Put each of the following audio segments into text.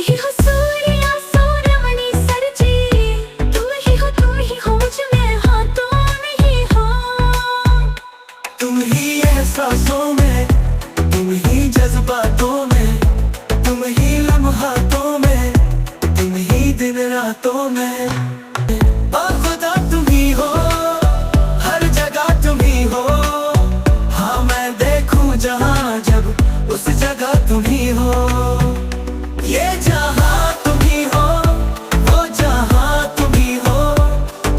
ही हो सूर्या सोनामणि सरजी, तुम ही हो मुझ में, हाँ तुम ही हो। तुम ही एहसासों में, तुम ही जज्बातों में, तुम ही लम्हातों में, तुम ही दिन रातों में। खुदा तुम ही हो, हर जगह तुम ही हो। हाँ मैं देखूं जहाँ जब उस जगह तुम ही हो। ये जहाँ तुम ही हो, वो जहाँ तुम ही हो,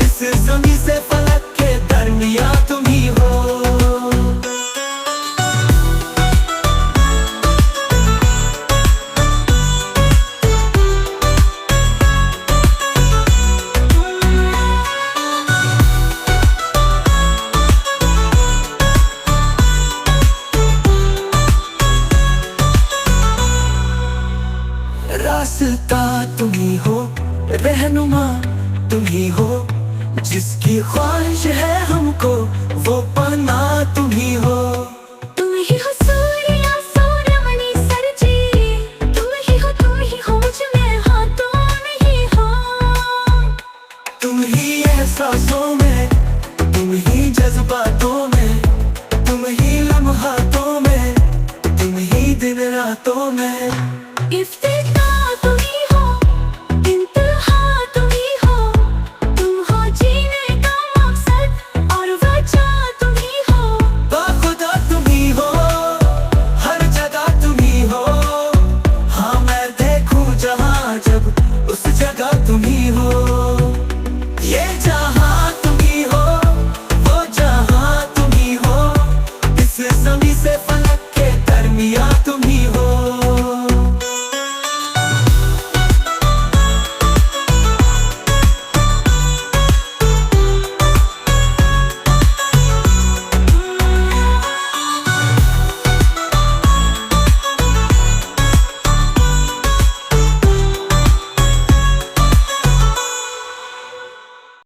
इस ज़मीं से फलक के दरमियाँ तुम ही हो। रास्ता तुम ही हो, रहनुमा तुम ही हो, जिसकी ख्वाहिश है हमको वो पाना तुम ही हो।